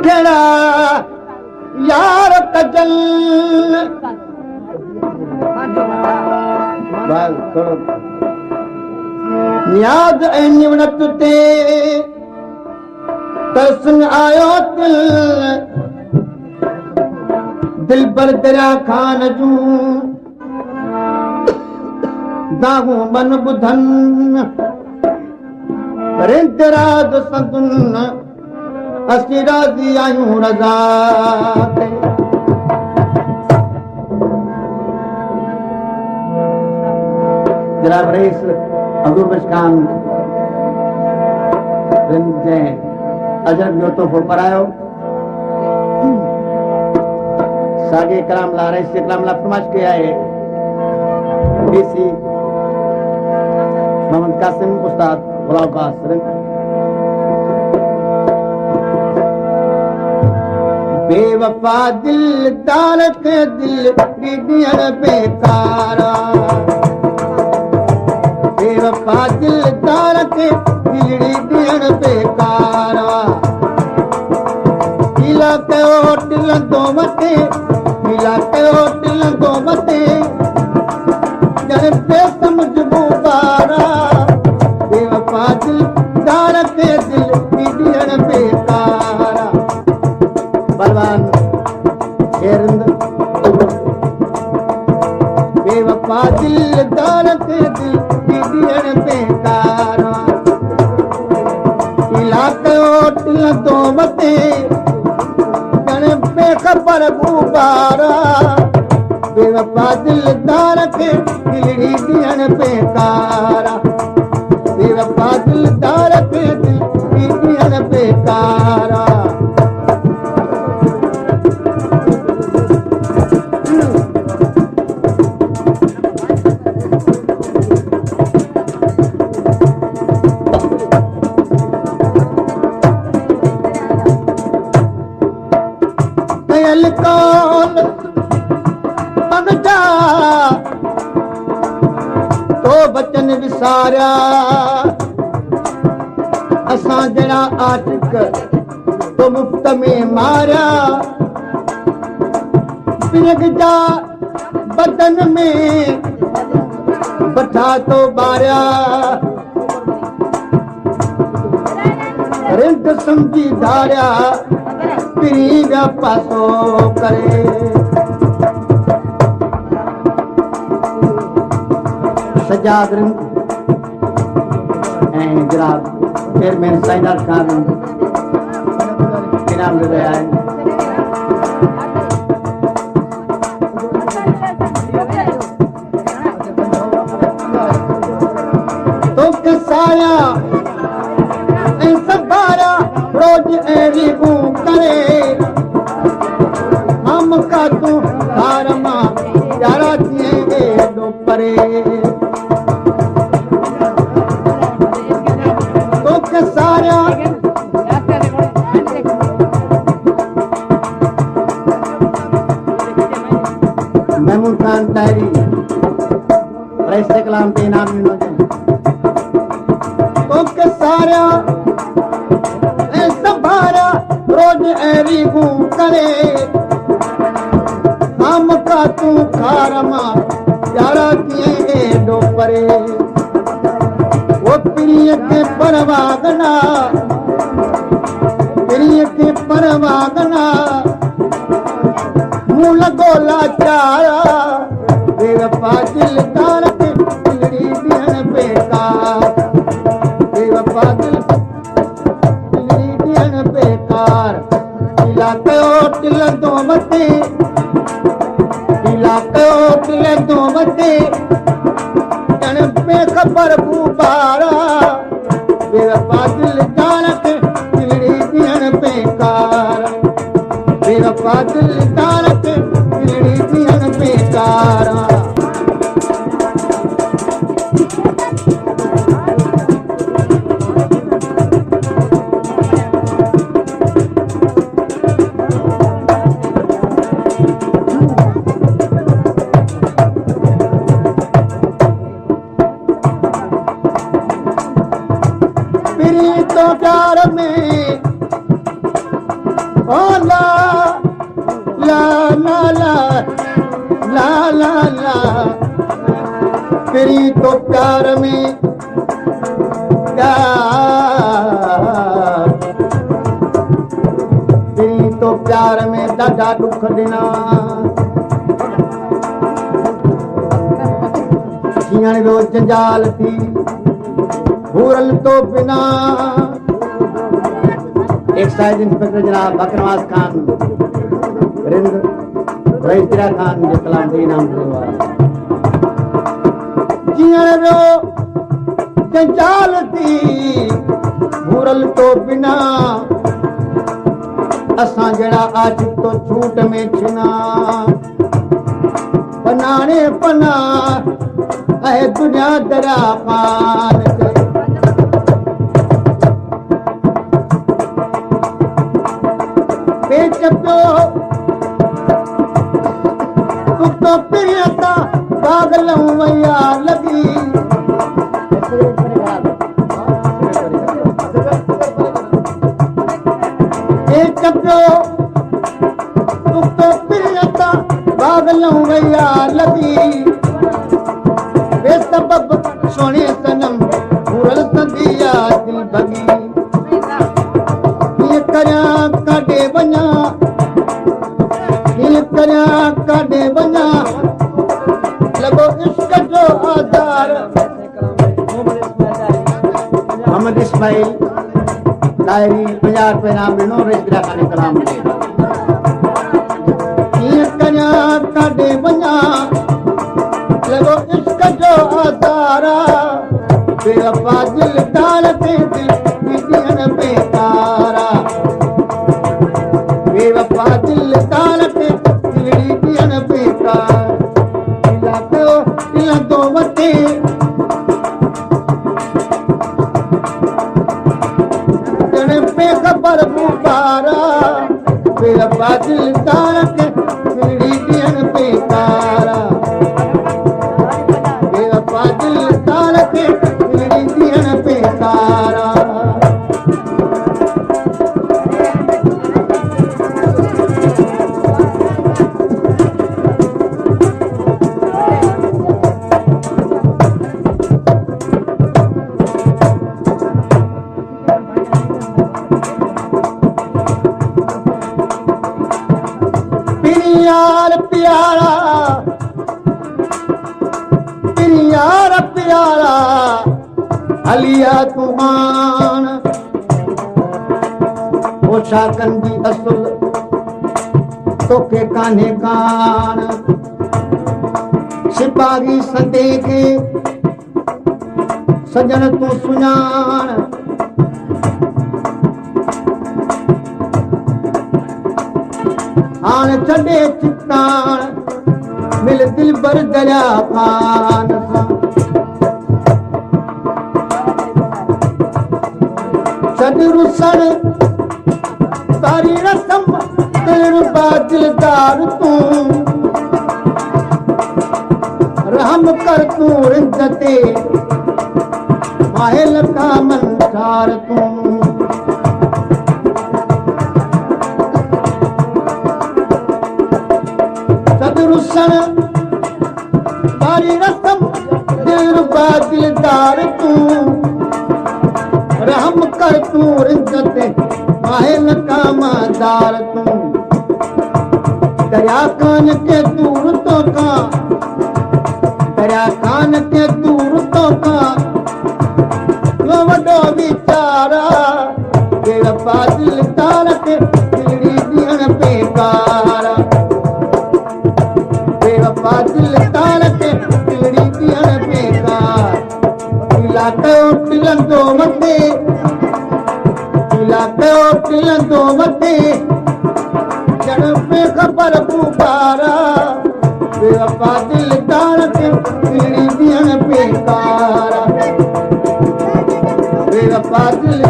जड़ा यार कजल नियाज ऐं निवणत ते तरसन आयो दिल पर तेरा खान जूं दाहू मन बुधन रिंदराज संतुन असी राजी आयूं रज़ा ते जनाब रईस अब्दुल बख्श खान जे अजब जो तोहफ़ो पढ़ायो सागे कलाम ला रईस कलाम ला फरमाइश कई आहे डीसी मोहम्मद कासिम उस्ताद गुलाम कासिम बेवफा दिलदार के दिल दीदियन बेकारा बेवफा दिलदार के दिल दीदियन बेकारा मिला के होटल दो मते मिला के होटल दो मते जन पे समझ बुबारा बेवफा दिलदार के दिल दीदियन बेकारा बलवान शेरंद बेवफा दिलदार के दिल दीदियन बेकारा इलाके होटल दो मते जन बेखबर बुबारा बेवफा दिलदार के दिल दीदियन बेकारा बेवफा दिलदार के दिल दीदियन बेकारा कौन बन जा तो बचन विसारिया असां जड़ा आशिक तो मुफ्त में मारिया पिरग जा बदन में बठा तो बारिया रिंद समझी धारिया पिरीगा पासो करे सजाद ऐं जनाब चेयरमैन साईनाथ खान इनाम दे रहा है तो कसाया ऐं सबारा रोज ऐं रीबू करे हम का तू हारमा यारा दिए दो परे तो के सारा महमूद खान तारी रईस कलाम के इनाम में तो के सारा रोज ऐरी गूं करे हम का तू खारमा यारा किए डो परे वो प्रिय के परवागना मुँह लगो लाचारा बेवफा दिलदार के दिलड़ी दियन बेकार बेवफा बेकार इलाके होटल दो मते जन बेखबर बुबारा बेवफा दिलदार के दिलड़ी दियन बेकार बेवफा दिलदार के दिलड़ी दियन बेकार ओ ला ला ला ला ला ला ला तेरी तो प्यार में तेरी तो प्यार में ॾाढा दुख ॾिना जीअण जो जंजाल थी भूरल तो बिना एक्साइज इंस्पेक्टर जनाब बकरवास खान रिंद रईसरा खान जो कलामदी नाम हुआ जीअण जो जंजाल थी भूरल तो बिना असां जड़ा आशिक तो झूठ में छिना बनाने पना है दुनिया दरा पान बेचतो तू तो प्रियता पागलों मैया लगी बेचतो तू तो प्रियता पागलों मैया लगी बेसबब सोने सनम भूरल संदिया दिल भगी ये करया काडे वना ये करया काडे वना लगो इश्क जो आधार मोहम्मद इस्माइल डायरी 50 रुपए नाम ॾिनो रेजरा खाने कलाम ये करया काडे वना लगो इश्क जो आधारा बेवफा दिल डाल ते दिल विदियन बेकारा बेवफा दिल डाल ते दिल विदियन बेकार दिल दो वते जने पे खबर बुबारा बेवफा दिल डाल ते दिल विदियन बेकारा यार प्यारा तेरी यार प्यारा हलिया तुमान ओछा कंदी असुल तोखे कान्हे कान सिपाही संदे के सजन तू सुञाण हाण छॾे चिताण मिल दिल बर दरिया खान छॾ रुसण तारी रसम दिल रुबा दिलदार तूं रहम कर तूं रिंद ते माहे लखा मंसार तूं रुसन तारी रसम दिल रुबा दिलदार तूं रहम कर तूं रिज़त माहे नकामदार तूं दरिया कान के दूर तो का दरिया कान के दूर तो का वो वडो विचारा बेवफा दिलदार के दिलड़ी दियण बेकारा दिल ताल के दिलड़ी दियण बेकार तिलंदो मथे तिलंदो मथे जण पे खबर पुकारा बेवफा दिल ताल के दिलड़ी दियण बेकार बेवफा दिल